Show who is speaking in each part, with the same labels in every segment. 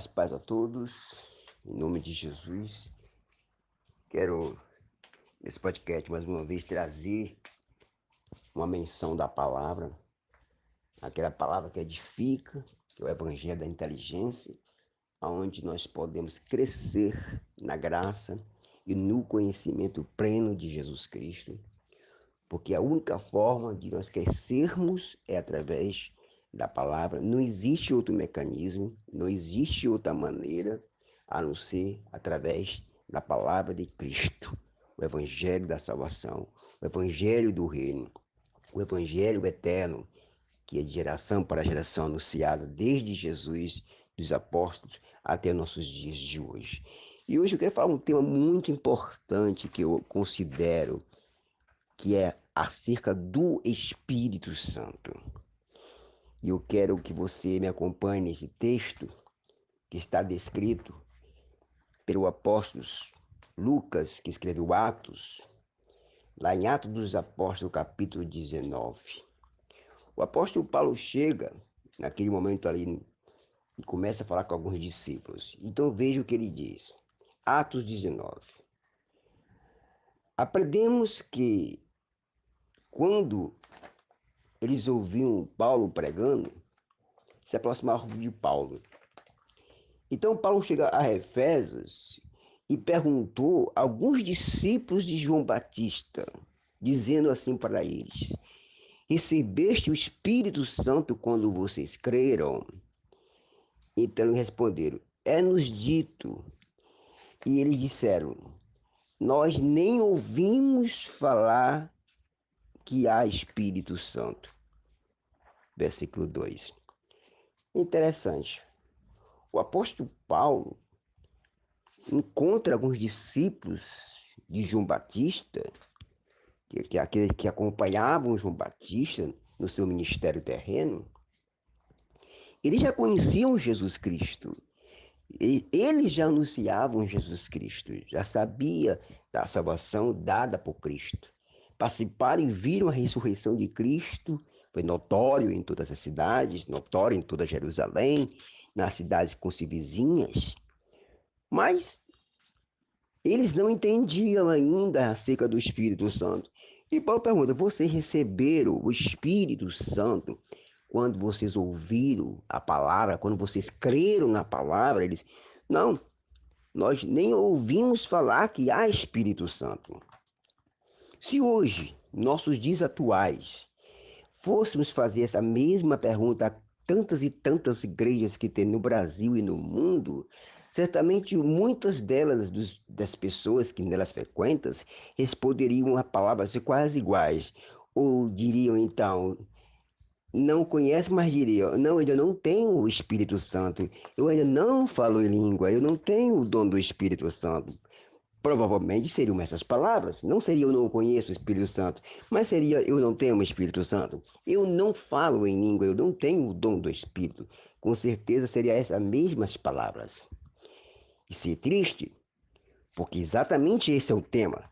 Speaker 1: Graças e paz a todos, em nome de Jesus. Quero, nesse podcast, mais uma vez, trazer uma menção da palavra, aquela palavra que edifica, que é o Evangelho da Inteligência, onde nós podemos crescer na graça e no conhecimento pleno de Jesus Cristo, porque a única forma de nós crescermos é através da palavra. Não existe outro mecanismo, não existe outra maneira a não ser através da palavra de Cristo, o Evangelho da salvação, o Evangelho do reino, o Evangelho eterno, que é de geração para geração anunciado desde Jesus, dos apóstolos, até nossos dias de hoje. E hoje eu quero falar um tema muito importante que eu considero que é acerca do Espírito Santo. E eu quero que você me acompanhe nesse texto que está descrito pelo apóstolo Lucas, que escreveu Atos, lá em Atos dos Apóstolos, capítulo 19. O apóstolo Paulo chega, naquele momento ali, e começa a falar com alguns discípulos. Então veja o que ele diz. Atos 19. Aprendemos que quando eles ouviam Paulo pregando, se aproximavam de Paulo. Então Paulo chega a Efésios e perguntou a alguns discípulos de João Batista, dizendo assim para eles: recebeste o Espírito Santo quando vocês creram? Então responderam: é-nos dito. E eles disseram: nós nem ouvimos falar que há Espírito Santo. Versículo 2. Interessante. O apóstolo Paulo encontra alguns discípulos de João Batista, aqueles que acompanhavam João Batista no seu ministério terreno. Eles já conheciam Jesus Cristo. Eles já anunciavam Jesus Cristo, já sabia da salvação dada por Cristo. Participaram e viram a ressurreição de Cristo, foi notório em todas as cidades, notório em toda Jerusalém, nas cidades circunvizinhas. Mas eles não entendiam ainda acerca do Espírito Santo. E Paulo pergunta: vocês receberam o Espírito Santo quando vocês ouviram a palavra, quando vocês creram na palavra? Eles: não, nós nem ouvimos falar que há Espírito Santo. Se hoje, nossos dias atuais, fôssemos fazer essa mesma pergunta a tantas e tantas igrejas que tem no Brasil e no mundo, certamente muitas delas, das pessoas que nelas frequentam, responderiam a palavras quase iguais. Ou diriam então: não conhece, mas diria: não, eu ainda não tenho o Espírito Santo, eu ainda não falo em língua, eu não tenho o dom do Espírito Santo. Provavelmente seriam essas palavras. Não seria eu não conheço o Espírito Santo, mas seria eu não tenho o Espírito Santo. Eu não falo em língua, eu não tenho o dom do Espírito. Com certeza seriam essas mesmas palavras. E ser triste, porque exatamente esse é o tema.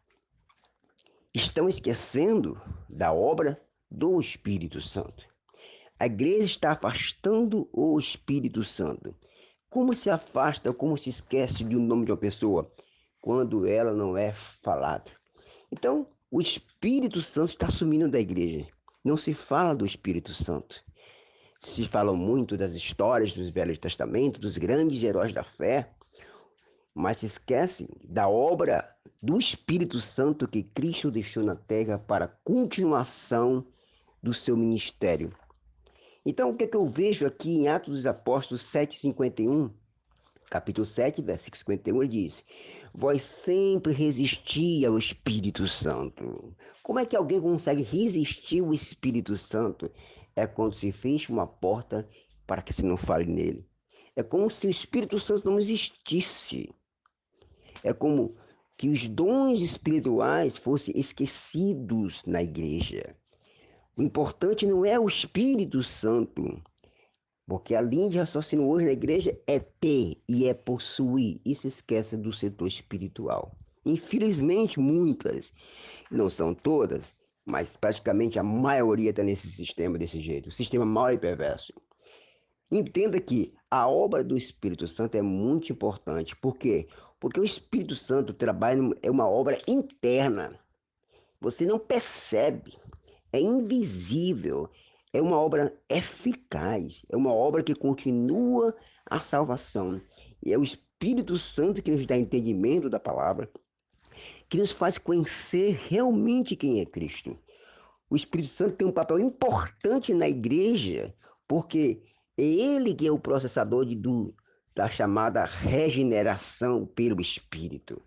Speaker 1: Estão esquecendo da obra do Espírito Santo. A igreja está afastando o Espírito Santo. Como se afasta, como se esquece de um nome de uma pessoa quando ela não é falada? Então, o Espírito Santo está sumindo da igreja. Não se fala do Espírito Santo. Se fala muito das histórias do Velho Testamento, dos grandes heróis da fé, mas se esquece da obra do Espírito Santo que Cristo deixou na terra para a continuação do seu ministério. Então, o que eu vejo aqui em Atos dos Apóstolos 7,51? Capítulo 7, versículo 51, ele diz: vós sempre resisti ao Espírito Santo. Como é que alguém consegue resistir ao Espírito Santo? É quando se fecha uma porta para que se não fale nele. É como se o Espírito Santo não existisse. É como que os dons espirituais fossem esquecidos na igreja. O importante não é o Espírito Santo, porque a linha de raciocínio hoje na igreja é ter e é possuir, e se esquece do setor espiritual. Infelizmente, muitas, não são todas, mas praticamente a maioria está nesse sistema desse jeito. O sistema mau e perverso. Entenda que a obra do Espírito Santo é muito importante. Por quê? Porque o Espírito Santo trabalha, é uma obra interna. Você não percebe, é invisível, é uma obra eficaz, é uma obra que continua a salvação. E é o Espírito Santo que nos dá entendimento da palavra, que nos faz conhecer realmente quem é Cristo. O Espírito Santo tem um papel importante na igreja, porque é ele que é o processador da chamada regeneração pelo Espírito.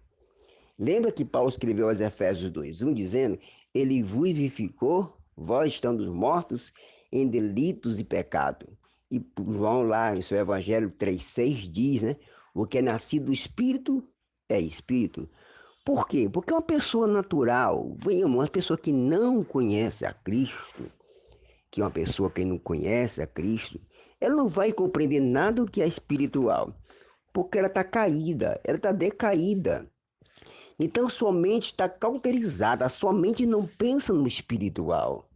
Speaker 1: Lembra que Paulo escreveu aos Efésios 2:1 dizendo: Ele vos vivificou, vós estando mortos em delitos e pecado. E João, lá em seu Evangelho 3:6 diz, né? O que é nascido do Espírito é Espírito. Por quê? Porque uma pessoa natural, uma pessoa que não conhece a Cristo, que é uma pessoa que não conhece a Cristo, ela não vai compreender nada do que é espiritual, porque ela está caída, ela está decaída. Então sua mente está cauterizada, a sua mente não pensa no espiritual,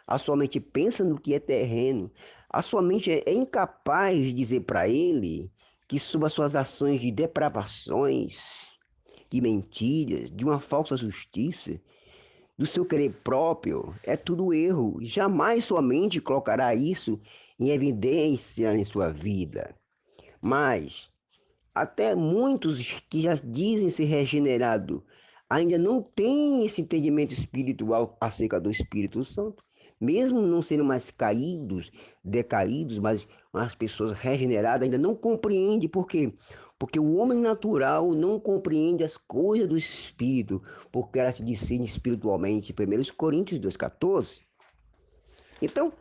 Speaker 1: a sua mente pensa no que é terreno, a sua mente é incapaz de dizer para ele que sob as suas ações de depravações, de mentiras, de uma falsa justiça, do seu querer próprio, é tudo erro. Jamais sua mente colocará isso em evidência em sua vida. Mas até muitos que já dizem ser regenerados ainda não têm esse entendimento espiritual acerca do Espírito Santo. Mesmo não sendo mais caídos, decaídos, mas as pessoas regeneradas ainda não compreendem. Por quê? Porque o homem natural não compreende as coisas do Espírito, porque ela se discerne espiritualmente. 1 Coríntios 2,14. Então,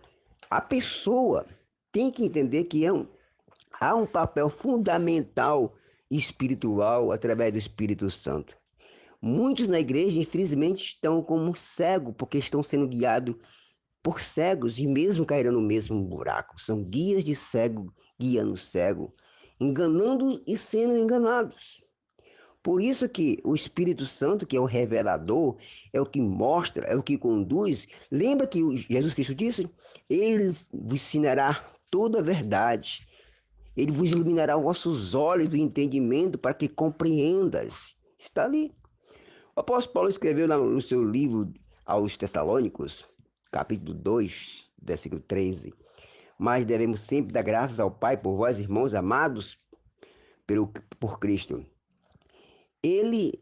Speaker 1: a pessoa tem que entender que há um papel fundamental espiritual através do Espírito Santo. Muitos na igreja, infelizmente, estão como cegos, porque estão sendo guiados por cegos e mesmo caíram no mesmo buraco. São guias de cego guiando cego, enganando e sendo enganados. Por isso que o Espírito Santo, que é o revelador, é o que mostra, é o que conduz. Lembra que Jesus Cristo disse? Ele vos ensinará toda a verdade. Ele vos iluminará os vossos olhos do entendimento para que compreendas. Está ali. O apóstolo Paulo escreveu no seu livro aos Tessalônicos, capítulo 2, versículo 13. Mas devemos sempre dar graças ao Pai por vós, irmãos amados por Cristo. Ele,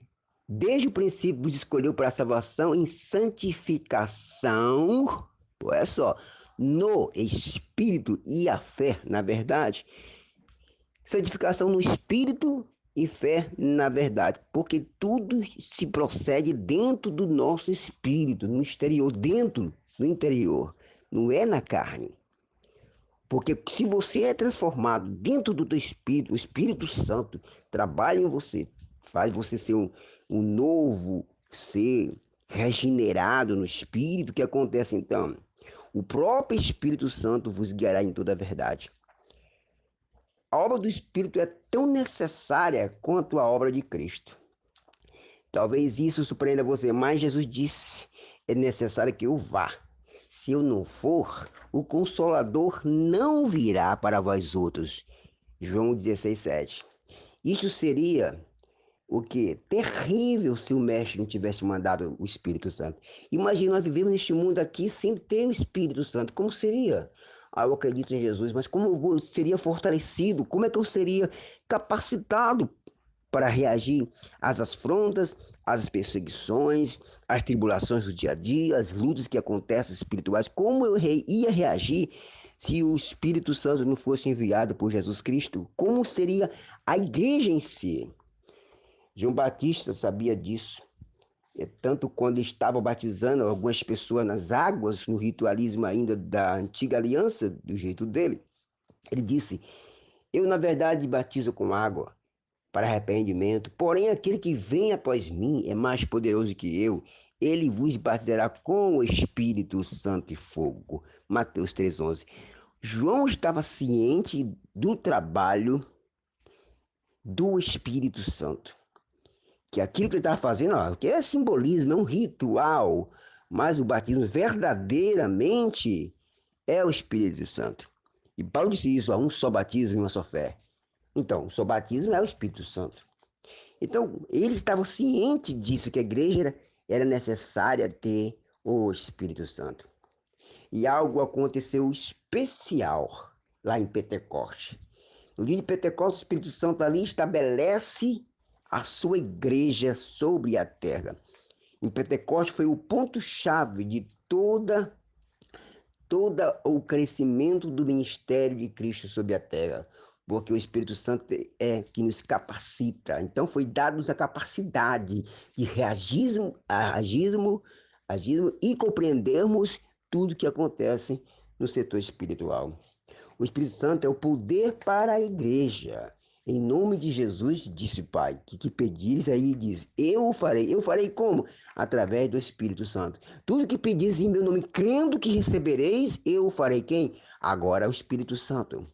Speaker 1: desde o princípio, vos escolheu para a salvação em santificação, olha só, no Espírito e a fé, na verdade. Santificação no Espírito e fé na verdade, porque tudo se procede dentro do nosso espírito, no exterior, dentro, no interior, não é na carne. Porque se você é transformado dentro do teu espírito, o Espírito Santo trabalha em você, faz você ser um novo ser regenerado no espírito. O que acontece então? O próprio Espírito Santo vos guiará em toda a verdade. A obra do Espírito é tão necessária quanto a obra de Cristo. Talvez isso surpreenda você, mas Jesus disse: é necessário que eu vá. Se eu não for, o Consolador não virá para vós outros. João 16:7. Isso seria o que? Terrível se o Mestre não tivesse mandado o Espírito Santo. Imagina nós vivemos neste mundo aqui sem ter o Espírito Santo. Como seria? Ah, eu acredito em Jesus, mas como eu seria fortalecido? Como é que eu seria capacitado para reagir às afrontas, às perseguições, às tribulações do dia a dia, às lutas que acontecem espirituais? Como eu ia reagir se o Espírito Santo não fosse enviado por Jesus Cristo? Como seria a igreja em si? João Batista sabia disso. Tanto quando estava batizando algumas pessoas nas águas, no ritualismo ainda da antiga aliança, do jeito dele, ele disse: Eu, na verdade, batizo com água para arrependimento, porém aquele que vem após mim é mais poderoso que eu. Ele vos batizará com o Espírito Santo e fogo. Mateus 3,11. João estava ciente do trabalho do Espírito Santo, que aquilo que ele estava fazendo, ó, que é simbolismo, é um ritual, mas o batismo verdadeiramente é o Espírito Santo. E Paulo disse isso, há um só batismo e uma só fé. Então, o só batismo é o Espírito Santo. Então, eles estavam cientes disso, que a igreja era necessária ter o Espírito Santo. E algo aconteceu especial lá em Pentecostes. No dia de Pentecostes, o Espírito Santo ali estabelece a sua igreja sobre a terra. Em Pentecostes foi o ponto-chave de todo o crescimento do ministério de Cristo sobre a terra, porque o Espírito Santo é que nos capacita. Então foi dada a capacidade de agismo e compreendermos tudo que acontece no setor espiritual. O Espírito Santo é o poder para a igreja. Em nome de Jesus, disse o Pai, que pedires, aí diz, eu o farei. Eu farei como? Através do Espírito Santo. Tudo que pedires em meu nome, crendo que recebereis, eu o farei. Quem? Agora o Espírito Santo.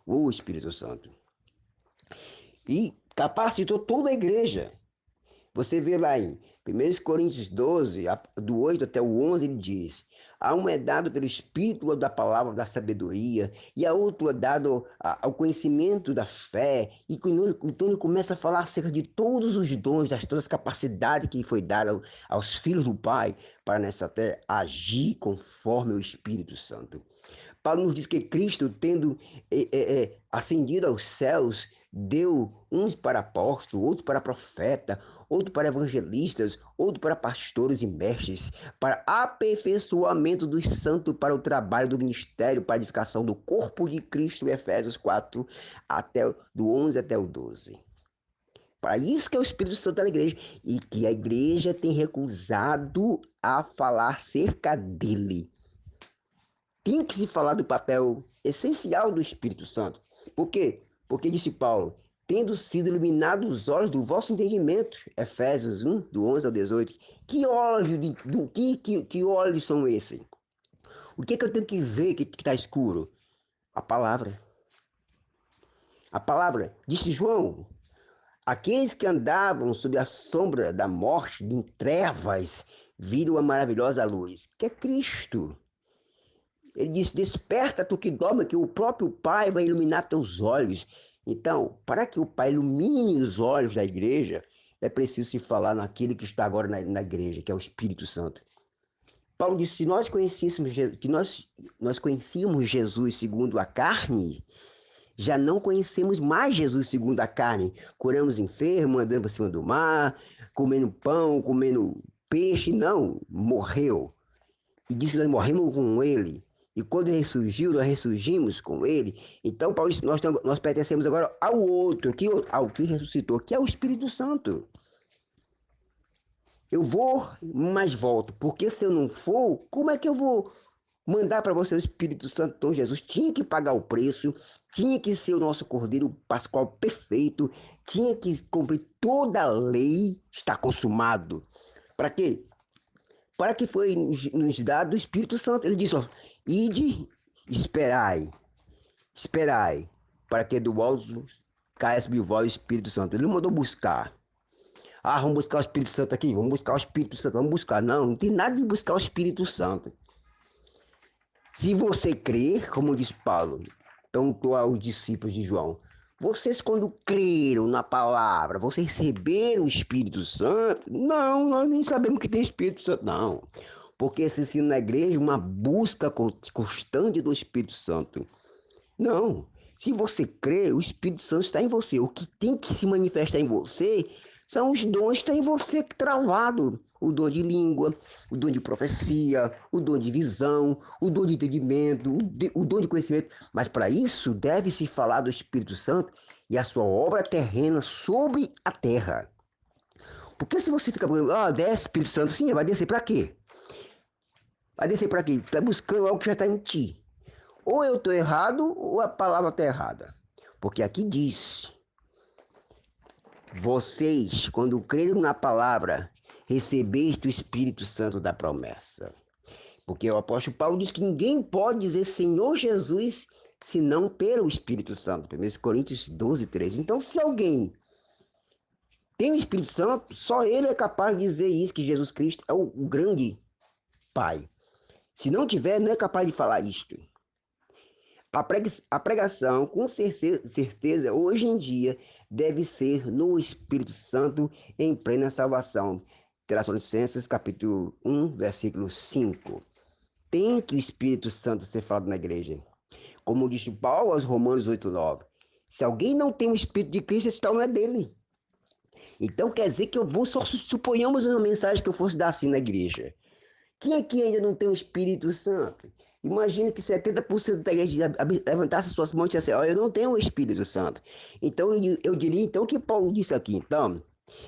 Speaker 1: O Espírito Santo. E capacitou toda a igreja. Você vê lá em 1 Coríntios 12, do 8 até o 11, ele diz: a um é dado pelo Espírito da palavra da sabedoria, e a outro é dado ao conhecimento da fé. E então ele começa a falar acerca de todos os dons, das todas as capacidades que foi dada aos filhos do Pai, para nessa terra agir conforme o Espírito Santo. Paulo nos diz que Cristo, tendo ascendido aos céus, deu uns para apóstolos, outros para profeta, outros para evangelistas, outros para pastores e mestres, para aperfeiçoamento dos santos, para o trabalho do ministério, para a edificação do corpo de Cristo, Efésios 4, do 11 até o 12. Para isso que é o Espírito Santo da igreja, e que a igreja tem recusado a falar acerca dele. Tem que se falar do papel essencial do Espírito Santo. Por quê? Porque disse Paulo, tendo sido iluminados os olhos do vosso entendimento, Efésios 1, do 11 ao 18, que olhos, que olhos são esses? O que eu tenho que ver que está escuro? A palavra. A palavra, disse João, aqueles que andavam sob a sombra da morte, em trevas, viram a maravilhosa luz, que é Cristo. Ele disse: desperta tu que dorme, que o próprio Pai vai iluminar teus olhos. Então, para que o Pai ilumine os olhos da igreja, é preciso se falar naquele que está agora na igreja, que é o Espírito Santo. Paulo disse: se nós conhecêssemos que nós conhecíamos Jesus segundo a carne, já não conhecemos mais Jesus segundo a carne. Curamos enfermos, andando por cima do mar, comendo pão, comendo peixe. Não, morreu. E disse que nós morremos com ele. E quando ele ressurgiu, nós ressurgimos com ele. Então, Paulo disse, nós pertencemos agora ao outro, ao que ressuscitou, que é o Espírito Santo. Eu vou, mas volto. Porque se eu não for, como é que eu vou mandar para você o Espírito Santo? Então, Jesus tinha que pagar o preço, tinha que ser o nosso Cordeiro Pascual perfeito, tinha que cumprir toda a lei, está consumado. Para quê? Para que foi nos dado o Espírito Santo. Ele disse, ó, ide, esperai, para que do alto caia sobre vós o Espírito Santo. Ele mandou buscar. Ah, vamos buscar o Espírito Santo aqui, vamos buscar o Espírito Santo, vamos buscar. Não tem nada de buscar o Espírito Santo. Se você crer, como diz Paulo, perguntou aos discípulos de João, vocês quando creram na palavra, vocês receberam o Espírito Santo? Não, nós nem sabemos que tem Espírito Santo, não. Porque se ensina na igreja uma busca constante do Espírito Santo. Não. Se você crê, o Espírito Santo está em você. O que tem que se manifestar em você são os dons que estão em você travado. O dom de língua, o dom de profecia, o dom de visão, o dom de entendimento, o dom de conhecimento. Mas para isso deve-se falar do Espírito Santo e a sua obra terrena sobre a terra. Porque se você fica falando, desce Espírito Santo, sim, vai descer para quê? Vai descer para quê? Está buscando algo que já está em ti. Ou eu estou errado, ou a palavra está errada. Porque aqui diz: vocês, quando creram na palavra, recebeste o Espírito Santo da promessa. Porque o apóstolo Paulo diz que ninguém pode dizer Senhor Jesus senão pelo Espírito Santo. 1 Coríntios 12, 13. Então, se alguém tem o Espírito Santo, só ele é capaz de dizer isso, que Jesus Cristo é o grande Pai. Se não tiver, não é capaz de falar isto. A pregação, com certeza, hoje em dia, deve ser no Espírito Santo em plena salvação. Tessalonicenses, capítulo 1, versículo 5. Tem que o Espírito Santo ser falado na igreja. Como disse Paulo aos Romanos 8:9. Se alguém não tem o Espírito de Cristo, esse tal não é dele. Então quer dizer que eu vou, só suponhamos uma mensagem que eu fosse dar assim na igreja. Quem aqui ainda não tem o Espírito Santo? Imagina que 70% da igreja levantasse suas mãos e dissesse, ó, eu não tenho o Espírito Santo. Então eu diria então o que Paulo disse aqui. Então,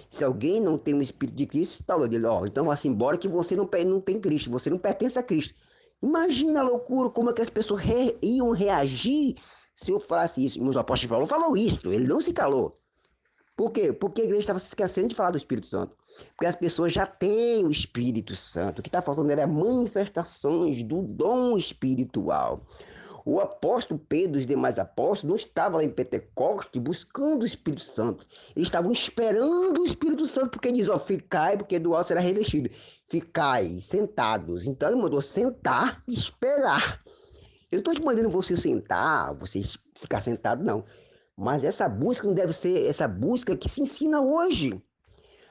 Speaker 1: se alguém não tem o Espírito de Cristo, Paulo diz, ó, então vá-se embora que você não tem Cristo, você não pertence a Cristo. Imagina a loucura, como é que as pessoas iam reagir se eu falasse isso. Os apóstolos Paulo falou isso, ele não se calou. Por quê? Porque a igreja estava se esquecendo de falar do Espírito Santo. Porque as pessoas já têm o Espírito Santo. O que está faltando é manifestações do dom espiritual. O apóstolo Pedro e os demais apóstolos não estavam lá em Pentecoste buscando o Espírito Santo. Eles estavam esperando o Espírito Santo, porque diz, ó, ficai, porque do alto será revestido. Ficai sentados. Então ele mandou sentar e esperar. Eu não estou te mandando você sentar, você ficar sentado, não. Mas essa busca não deve ser essa busca que se ensina hoje.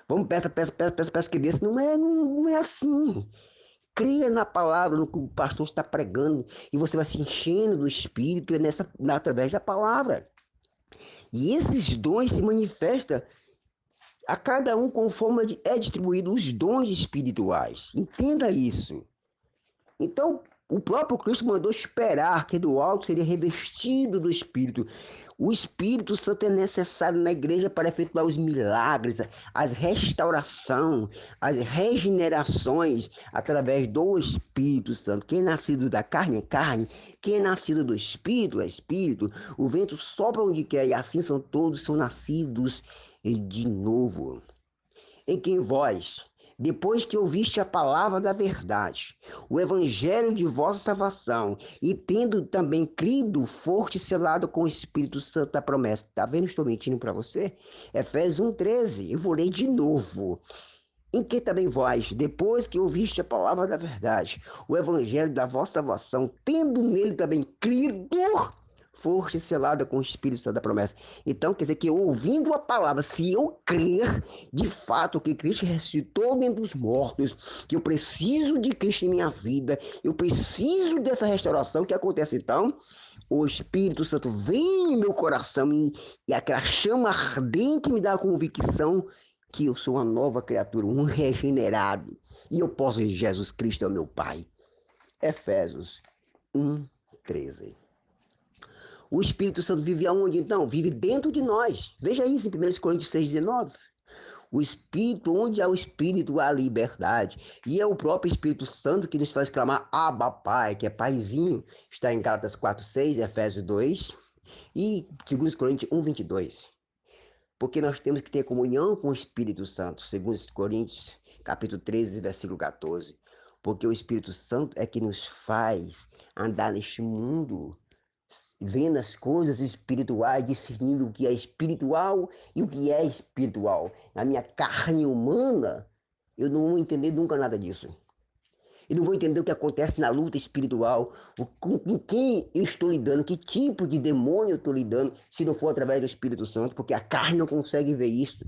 Speaker 1: Vamos, peça que desse. Não é assim. Creia na palavra, no que o pastor está pregando, e você vai se enchendo do Espírito através da palavra. E esses dons se manifestam a cada um conforme é distribuído os dons espirituais. Entenda isso. Então, o próprio Cristo mandou esperar que do alto seria revestido do Espírito. O Espírito Santo é necessário na igreja para efetuar os milagres, as restaurações, as regenerações através do Espírito Santo. Quem é nascido da carne é carne, quem é nascido do Espírito é Espírito. O vento sopra onde quer e assim são todos, são nascidos de novo. Em quem vós, depois que ouviste a palavra da verdade, o evangelho de vossa salvação, e tendo também crido, foste selado com o Espírito Santo da promessa. Tá vendo? Estou mentindo para você? Efésios 1:13. Eu vou ler de novo. Em que também vós, depois que ouviste a palavra da verdade, o evangelho da vossa salvação, tendo nele também crido, foste selada com o Espírito Santo da promessa. Então, quer dizer que ouvindo a palavra, se eu crer de fato que Cristo ressuscitou dentre os mortos, que eu preciso de Cristo em minha vida, eu preciso dessa restauração, que acontece então? O Espírito Santo vem em meu coração e aquela chama ardente me dá a convicção que eu sou uma nova criatura, um regenerado, e eu posso ver Jesus Cristo é o meu Pai. Efésios 1:13. O Espírito Santo vive aonde então? Vive dentro de nós. Veja isso em 1 Coríntios 6:19. O Espírito, onde há o Espírito, há liberdade. E é o próprio Espírito Santo que nos faz clamar Abba Pai, que é Paizinho. Está em Gálatas 4:6, Efésios 2 e 2 Coríntios 1:22. Porque nós temos que ter comunhão com o Espírito Santo, segundo Coríntios, capítulo 13, versículo 14. Porque o Espírito Santo é que nos faz andar neste mundo, vendo as coisas espirituais, discernindo o que é espiritual e o que é espiritual. Na minha carne humana, eu não vou entender nunca nada disso. Eu não vou entender o que acontece na luta espiritual, com quem eu estou lidando, que tipo de demônio eu estou lidando, se não for através do Espírito Santo, porque a carne não consegue ver isso,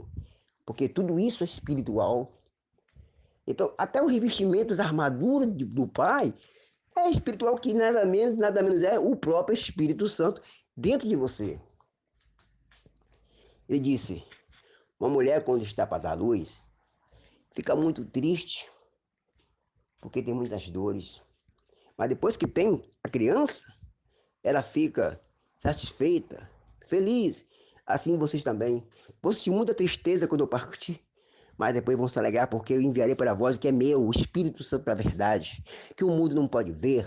Speaker 1: porque tudo isso é espiritual. Então, até os revestimentos, a armadura do Pai, é espiritual, que nada menos é o próprio Espírito Santo dentro de você. Ele disse, uma mulher quando está para dar luz, fica muito triste, porque tem muitas dores. Mas depois que tem a criança, ela fica satisfeita, feliz. Assim vocês também. Vou sentir muita tristeza quando eu partir, mas depois vão se alegrar porque eu enviarei para vós o que é meu, o Espírito Santo da verdade, que o mundo não pode ver,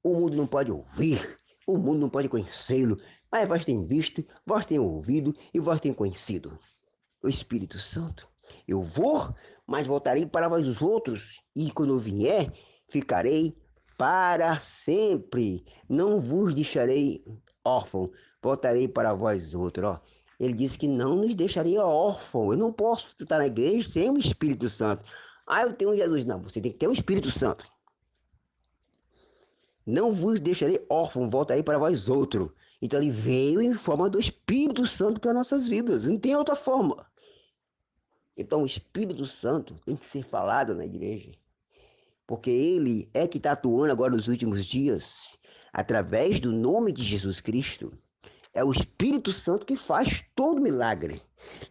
Speaker 1: o mundo não pode ouvir, o mundo não pode conhecê-lo, mas vós tem visto, vós tem ouvido e vós tem conhecido. O Espírito Santo. Eu vou, mas voltarei para vós os outros, e quando eu vier, ficarei para sempre. Não vos deixarei órfão, voltarei para vós outros. Ó. Ele disse que não nos deixaria órfão. Eu não posso estar na igreja sem o Espírito Santo. Ah, eu tenho Jesus. Não, você tem que ter o Espírito Santo. Não vos deixarei órfão, voltarei para vós outro. Então ele veio em forma do Espírito Santo para nossas vidas. Não tem outra forma. Então o Espírito Santo tem que ser falado na igreja. Porque ele é que está atuando agora nos últimos dias, através do nome de Jesus Cristo. É o Espírito Santo que faz todo milagre.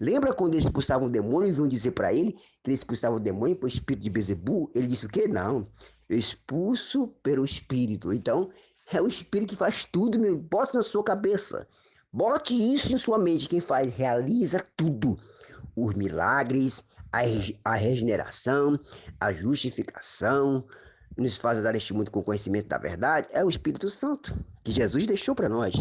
Speaker 1: Lembra quando eles expulsavam o demônio e vinham dizer para ele que eles expulsavam o demônio pelo espírito de Bezebu? Ele disse o quê? Não, eu expulso pelo Espírito. Então, é o Espírito que faz tudo, meu. Bote na sua cabeça. Bote isso em sua mente. Quem faz, realiza tudo. Os milagres, a regeneração, a justificação, nos faz dar este mundo com o conhecimento da verdade, é o Espírito Santo, que Jesus deixou para nós.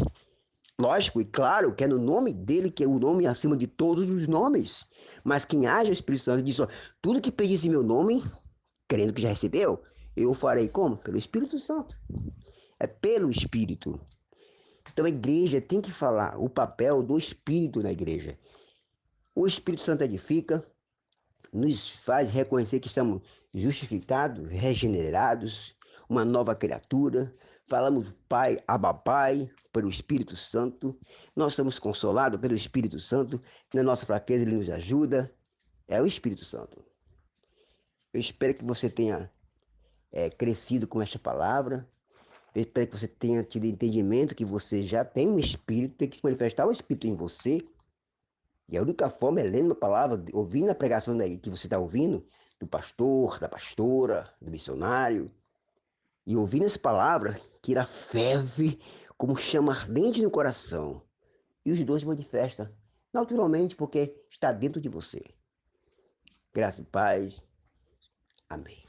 Speaker 1: Lógico e claro que é no nome dele, que é o nome acima de todos os nomes. Mas quem age é o Espírito Santo diz: ó, tudo que pedis em meu nome, crendo que já recebeu, eu farei como? Pelo Espírito Santo. É pelo Espírito. Então a igreja tem que falar o papel do Espírito na igreja. O Espírito Santo edifica, nos faz reconhecer que somos justificados, regenerados, uma nova criatura. Falamos Pai, Abba Pai, pelo Espírito Santo. Nós somos consolados pelo Espírito Santo. Na nossa fraqueza ele nos ajuda. É o Espírito Santo. Eu espero que você tenha crescido com esta palavra. Eu espero que você tenha tido entendimento que você já tem um Espírito, tem que se manifestar o Espírito em você. E a única forma é lendo a palavra, ouvindo a pregação daí que você está ouvindo, do pastor, da pastora, do missionário, e ouvindo essa palavra, que irá ferve como chama ardente no coração. E os dois manifestam naturalmente, porque está dentro de você. Graça e paz. Amém.